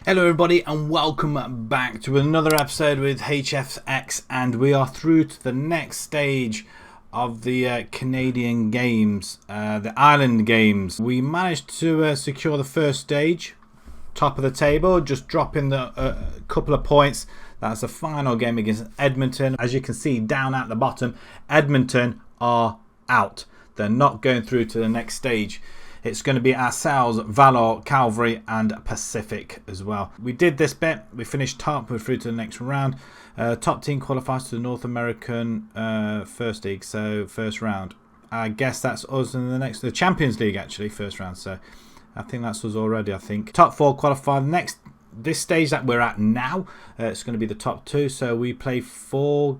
Hello everybody and welcome back to another episode with HFX, and we are through to the next stage of the Canadian games, the Island games. We managed to secure the first stage, top of the table, just dropping the couple of points. That's the final game against Edmonton. As you can see down at the bottom, Edmonton are out. They're not going through to the next stage. It's going to be ourselves, Valor, Calvary and Pacific as well. We did this bit. We finished top. We're through to the next round. Top team qualifies to the North American First League, so first round. I guess that's us in the Champions League actually, first round. So I think that's us already. I think top four qualify. This stage that we're at now, it's going to be the top two. So we play four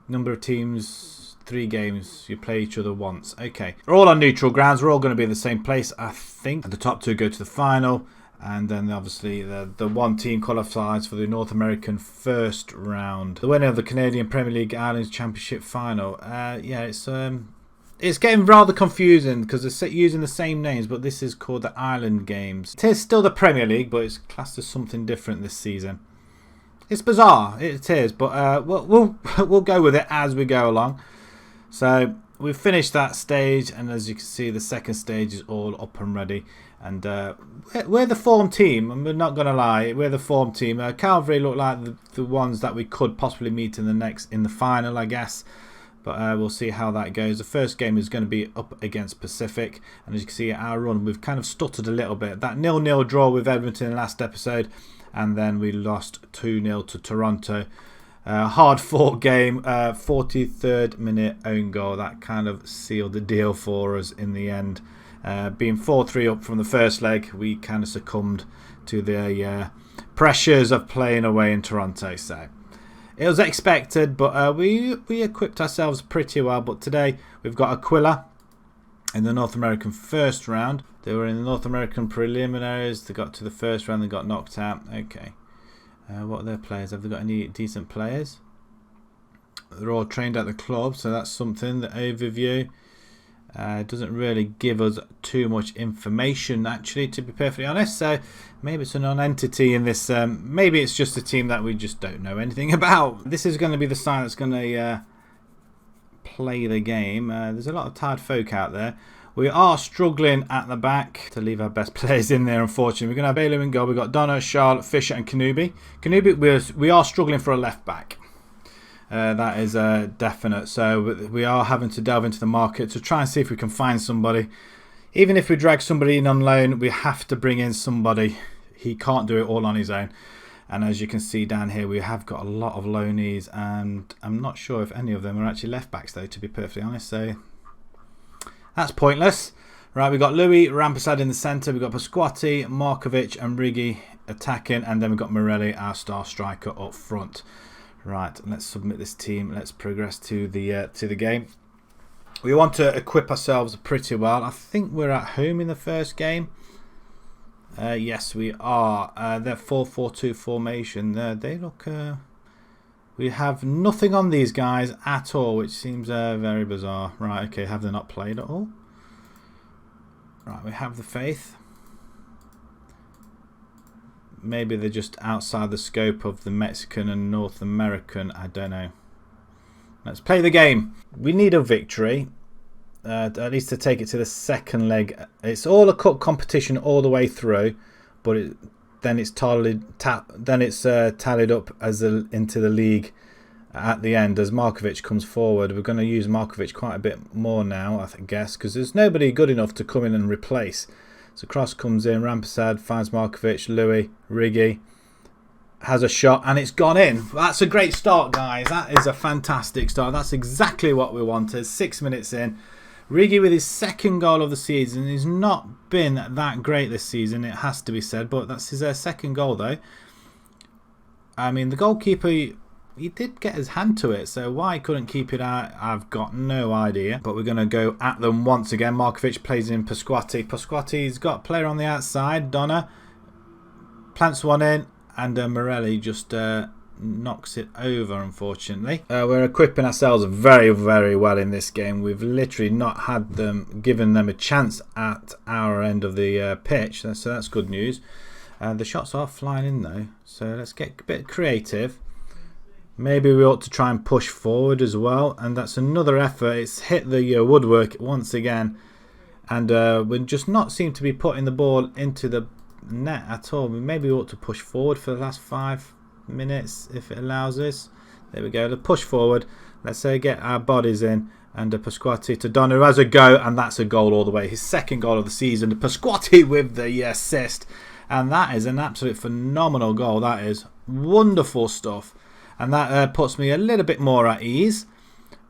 number of teams. 3 games, you play each other once. Okay, we're all on neutral grounds. We're all going to be in the same place, I think. The top two go to the final, and then obviously the one team qualifies for the North American first round. The winner of the Canadian Premier League Islands Championship final. Yeah, it's getting rather confusing because they're using the same names, but this is called the Island Games. It is still the Premier League, but it's classed as something different this season. It's bizarre, it is, but we'll go with it as we go along. So we've finished that stage, and as you can see, the second stage is all up and ready. And we're the form team, and we're not going to lie, we're the form team. Calvary look like the ones that we could possibly meet in the final, I guess. But we'll see how that goes. The first game is going to be up against Pacific, and as you can see, our run, we've kind of stuttered a little bit. That 0-0 draw with Edmonton last episode, and then we lost 2-0 to Toronto. Hard fought game, 43rd minute own goal. That kind of sealed the deal for us in the end. Being 4-3 up from the first leg, we kind of succumbed to the pressures of playing away in Toronto. So it was expected, but we equipped ourselves pretty well. But today we've got Aquila in the North American first round. They were in the North American preliminaries. They got to the first round, they got knocked out. Okay. What are their players? Have they got any decent players? They're all trained at the club, so that's something. The overview doesn't really give us too much information, actually, to be perfectly honest. So maybe it's a non-entity in this. Maybe it's just a team that we just don't know anything about. This is going to be the side that's going to play the game. There's a lot of tired folk out there. We are struggling at the back to leave our best players in there, unfortunately. We're going to have Bailey in goal. We've got Donna, Charlotte, Fisher and Kanubi. We are struggling for a left back. That is definite. So we are having to delve into the market to try and see if we can find somebody. Even if we drag somebody in on loan, we have to bring in somebody. He can't do it all on his own. And as you can see down here, we have got a lot of loanees. And I'm not sure if any of them are actually left backs, though, to be perfectly honest. So that's pointless. Right, we've got Louis Rampersad in the centre. We've got Pasquatti, Markovic and Rigi attacking. And then we've got Morelli, our star striker, up front. Right, let's submit this team. Let's progress to the game. We want to equip ourselves pretty well. I think we're at home in the first game. Yes, we are. They're 4-4-2 formation. They look... we have nothing on these guys at all, which seems very bizarre. Right, okay, have they not played at all? Right, we have the faith. Maybe they're just outside the scope of the Mexican and North American. I don't know. Let's play the game. We need a victory, at least to take it to the second leg. It's all a cup competition all the way through, but then it's tallied up as into the league at the end as Markovic comes forward. We're going to use Markovic quite a bit more now, I guess, because there's nobody good enough to come in and replace. So cross comes in, Rampersad finds Markovic, Louis, Rigi has a shot and it's gone in. That's a great start, guys. That is a fantastic start. That's exactly what we wanted. 6 minutes in. Rigi with his second goal of the season. He's not been that great this season, it has to be said, but that's his second goal though. I mean, the goalkeeper, he did get his hand to it, so why he couldn't keep it out, I've got no idea. But we're going to go at them once again. Markovic plays in Pasquatti. Pasquatti's got a player on the outside, Donna. Plants one in, and Morelli just knocks it over, unfortunately. We're equipping ourselves very, very well in this game. We've literally not given them a chance at our end of the pitch, so that's good news. The shots are flying in though, so let's get a bit creative. Maybe we ought to try and push forward as well, and that's another effort. It's hit the woodwork once again, and we just not seem to be putting the ball into the net at all. Maybe we ought to push forward for the last 5 minutes if it allows us. There we go. Let's push forward. Let's get our bodies in, and Pasquati to Donna, who has a go, and that's a goal all the way. His second goal of the season. Pasquati with the assist, and that is an absolute phenomenal goal. That is wonderful stuff. And that puts me a little bit more at ease.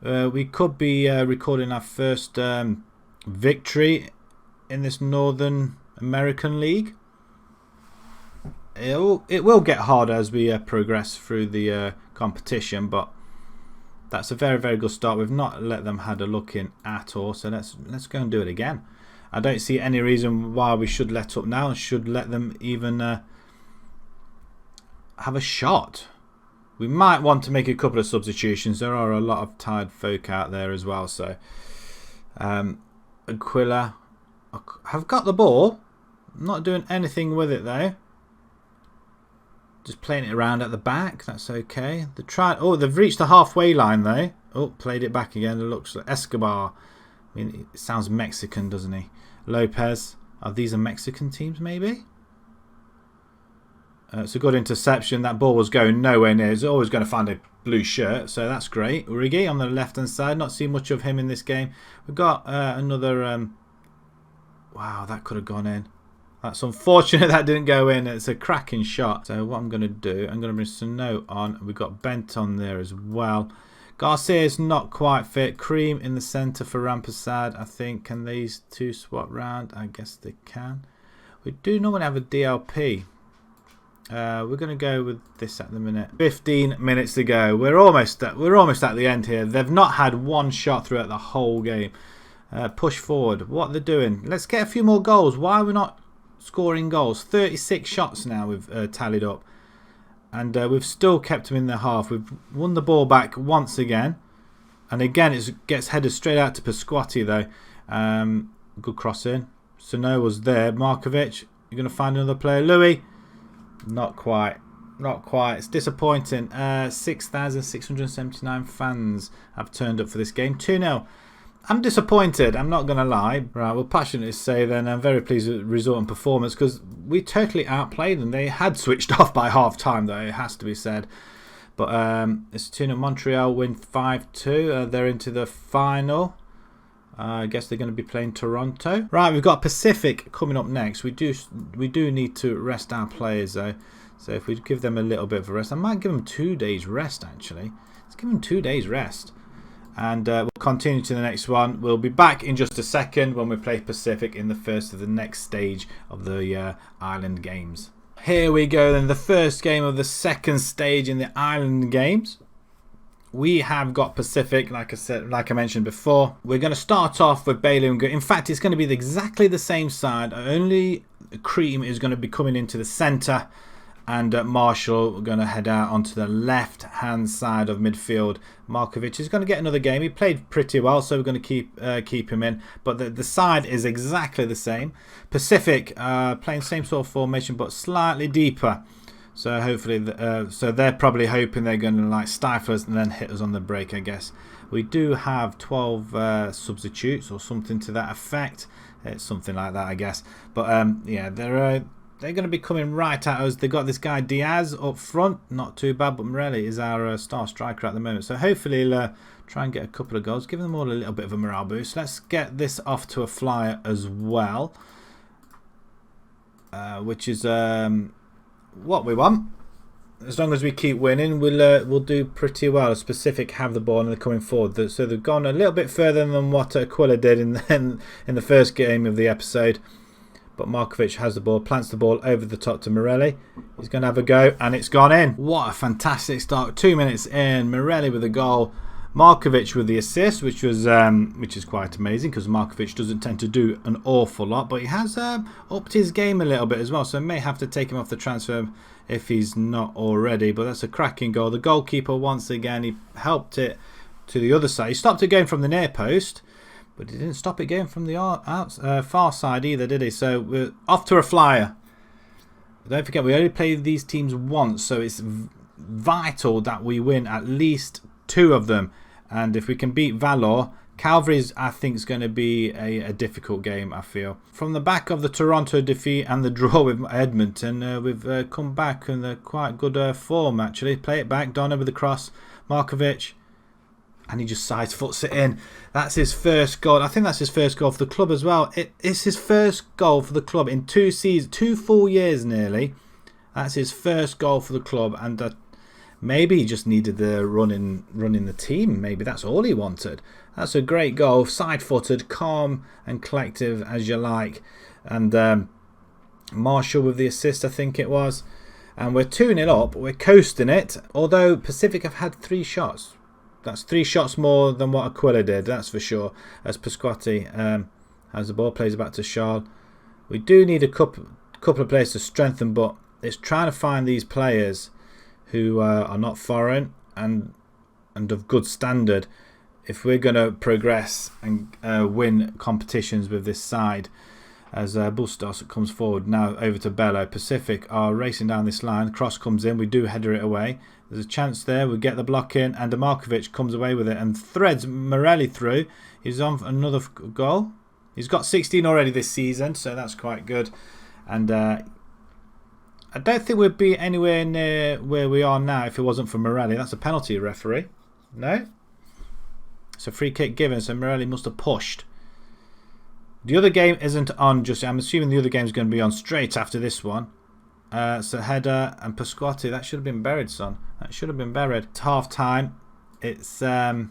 We could be recording our first victory in this Northern American League. It will get harder as we progress through the competition, but that's a very, very good start. We've not let them had a look in at all, so let's go and do it again. I don't see any reason why we should let up now and should let them even have a shot. We might want to make a couple of substitutions. There are a lot of tired folk out there as well. So, Aquila, I've got the ball. I'm not doing anything with it though. Just playing it around at the back. That's okay. They've reached the halfway line though. Oh, played it back again. It looks like Escobar. I mean, it sounds Mexican, doesn't he? Lopez. These are Mexican teams, maybe? It's a good interception. That ball was going nowhere near. He's always going to find a blue shirt, so that's great. Urigi on the left-hand side. Not seen much of him in this game. We've got another... wow, that could have gone in. That's unfortunate that didn't go in. It's a cracking shot. So what I'm going to do, I'm going to bring Sano on. We've got Bent on there as well. Garcia is not quite fit. Cream in the centre for Rampasad, I think. Can these two swap round? I guess they can. We do normally have a DLP. We're going to go with this at the minute. 15 minutes to go. We're almost at the end here. They've not had one shot throughout the whole game. Push forward. What they're doing. Let's get a few more goals. Why are we not scoring goals? 36 shots now we've tallied up. And we've still kept them in the half. We've won the ball back once again. And again, it gets headed straight out to Pasquati though. Good cross in. Sano was there. Markovic. You're going to find another player. Louis. Not quite. Not quite. It's disappointing. 6,679 fans have turned up for this game. 2-0. I'm disappointed. I'm not going to lie. Right, we'll passionately say then I'm very pleased with the result and performance because we totally outplayed them. They had switched off by half time though, it has to be said. But it's 2-0. Montreal win 5-2. They're into the final. I guess they're going to be playing Toronto. Right, we've got Pacific coming up next. We do need to rest our players though. So if we give them a little bit of a rest, I might give them 2 days rest actually. Let's give them 2 days rest. And we'll continue to the next one. We'll be back in just a second when we play Pacific in the first of the next stage of the Island Games. Here we go then, the first game of the second stage in the Island Games. We have got Pacific, like I mentioned before. We're going to start off with Bailey. In fact, it's going to be exactly the same side. Only Cream is going to be coming into the centre. And Marshall, we're going to head out onto the left-hand side of midfield. Markovic is going to get another game. He played pretty well, so we're going to keep him in. But the side is exactly the same. Pacific playing same sort of formation, but slightly deeper. So hopefully, so they're probably hoping they're going to like stifle us and then hit us on the break, I guess. We do have 12 substitutes or something to that effect. It's something like that, I guess. But yeah, they're going to be coming right at us. They've got this guy Diaz up front. Not too bad, but Morelli is our star striker at the moment. So hopefully he'll try and get a couple of goals. Give them all a little bit of a morale boost. Let's get this off to a flyer as well. Which is what we want. As long as we keep winning, we'll do pretty well. Pacific have the ball and they're coming forward. So they've gone a little bit further than what Aquila did in the first game of the episode. But Markovic has the ball, plants the ball over the top to Morelli. He's going to have a go, and it's gone in. What a fantastic start. 2 minutes in, Morelli with a goal. Markovic with the assist, which is quite amazing because Markovic doesn't tend to do an awful lot, but he has upped his game a little bit as well, so I may have to take him off the transfer if he's not already. But that's a cracking goal. The goalkeeper, once again, he helped it to the other side. He stopped it going from the near post, but he didn't stop it going from the far side either, did he? So we're off to a flyer. Don't forget, we only play these teams once, so it's vital that we win at least 2 of them. And if we can beat Valor, Calvary's, I think, is going to be a difficult game, I feel. From the back of the Toronto defeat and the draw with Edmonton, we've come back in the quite good form, actually. Play it back, Donna with the cross, Markovic, and he just side foots it in. That's his first goal. I think that's his first goal for the club as well. It's his first goal for the club in 2 seasons, 2 full years nearly. That's his first goal for the club, and maybe he just needed the running the team. Maybe that's all he wanted. That's a great goal, side-footed, calm and collective as you like. And Marshall with the assist, I think it was. And we're 2-0 up. We're coasting it. Although Pacific have had 3 shots. That's 3 shots more than what Aquila did, that's for sure. As Pasquatti has the ball, plays back to Charles. We do need a couple of players to strengthen, but it's trying to find these players who are not foreign and of good standard if we're going to progress and win competitions with this side. As Bustos comes forward now over to Bello. Pacific are racing down this line. Cross comes in. We do header it away. There's a chance there. We get the block in, and Markovic comes away with it and threads Morelli through. He's on for another goal. He's got 16 already this season, so that's quite good. And I don't think we'd be anywhere near where we are now if it wasn't for Morelli. That's a penalty, referee. No? It's a free kick given, so Morelli must have pushed. The other game isn't on just yet. I'm assuming the other game is going to be on straight after this one. So header and Pasquatti. That should have been buried, son. That should have been buried. It's half time. It's I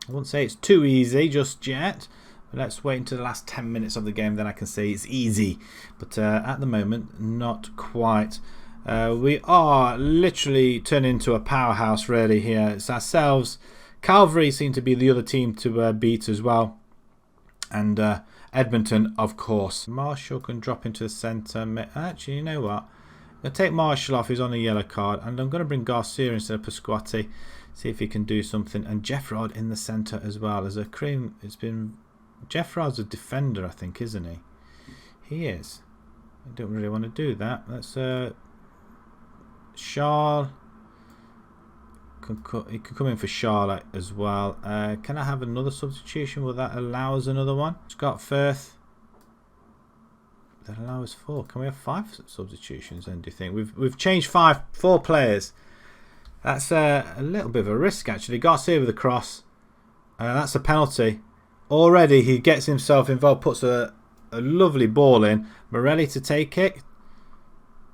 wouldn't say it's too easy just yet. But let's wait until the last 10 minutes of the game, then I can say it's easy. But at the moment, not quite. We are literally turning into a powerhouse really here. It's ourselves. Calvary seem to be the other team to beat as well. And Edmonton, of course. Marshall can drop into the centre. Actually, you know what? I'm going to take Marshall off. He's on a yellow card. And I'm going to bring Garcia instead of Pasquatti. See if he can do something. And Jeffrod in the centre as well. As a cream, it's been... Jeffrod's a defender, I think, isn't he? He is. I don't really want to do that. Let's... Charles... He could come in for Charlotte as well. Can I have another substitution? Will that allow us another one? Scott Firth. That allow us 4. Can we have 5 substitutions then, do you think? We've changed 4 players. That's a little bit of a risk actually. Garcia with the cross. That's a penalty. Already he gets himself involved, puts a lovely ball in. Morelli to take it.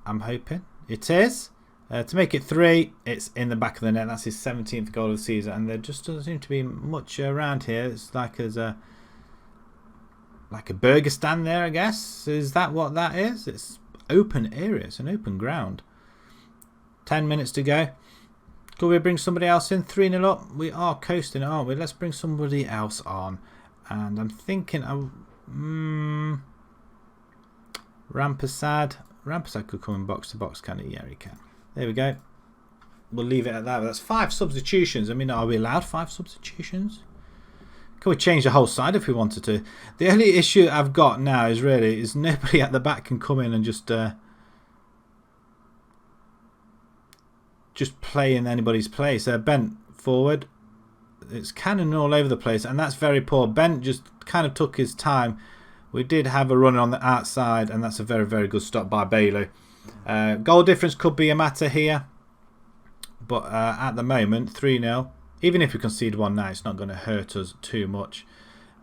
I'm hoping. It is. To make it 3, it's in the back of the net. That's his 17th goal of the season, and there just doesn't seem to be much around here. It's like there's a burger stand there, I guess. Is that what that is? It's open area. It's an open ground. 10 minutes to go. Could we bring somebody else in? 3-0 up. We are coasting, aren't we? Let's bring somebody else on. And I'm thinking Rampasad. Rampasad could come in box to box, can he? Yeah, he can. There we go. We'll leave it at that. That's 5 substitutions. I mean, are we allowed 5 substitutions? Can we change the whole side if we wanted to? The only issue I've got now is nobody at the back can come in and just play in anybody's place. Bent forward. It's cannon all over the place, and that's very poor. Bent just kind of took his time. We did have a run on the outside, and that's a very, very good stop by Bailey. Goal difference could be a matter here, but at the moment 3-0. Even if we concede one now, it's not going to hurt us too much,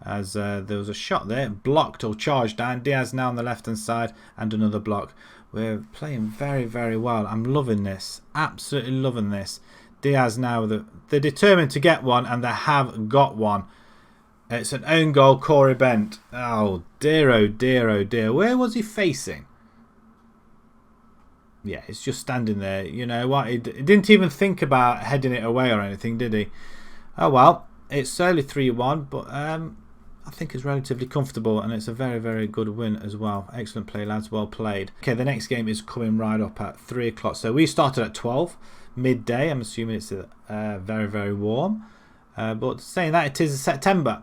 as there was a shot there blocked or charged down. Diaz now on the left hand side, and another block. We're playing very, very well. I'm loving this, absolutely loving this. Diaz now, they're determined to get one, and they have got one. It's an own goal. Corey Bent. Oh dear, oh dear, oh dear. Where was he facing? Yeah, it's just standing there. You know what? He didn't even think about heading it away or anything, did he? Oh well, it's only 3-1, but I think it's relatively comfortable, and it's a very, very good win as well. Excellent play, lads. Well played. Okay, the next game is coming right up at 3 o'clock. So we started at 12, midday. I'm assuming it's very, very warm. But saying that, it is September.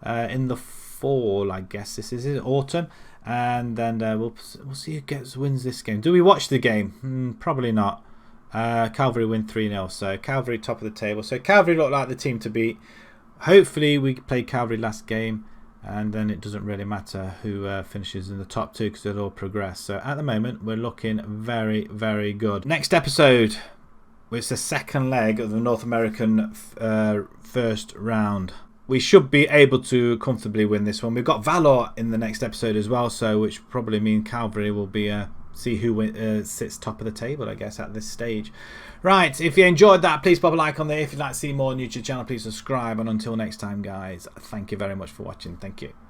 In the fall, I guess this is autumn, and then we'll see who wins this game. Do we watch the game? Probably not. Calvary win 3-0, so Calvary top of the table. So Calvary look like the team to beat. Hopefully we played Calvary last game, and then it doesn't really matter who finishes in the top two because they'll all progress. So at the moment we're looking very, very good. Next episode, it's the second leg of the North American first round. We should be able to comfortably win this one. We've got Valor in the next episode as well, so which probably means Calvary will be see who sits top of the table, I guess, at this stage. Right, if you enjoyed that, please pop a like on there. If you'd like to see more on YouTube channel, please subscribe. And until next time, guys, thank you very much for watching. Thank you.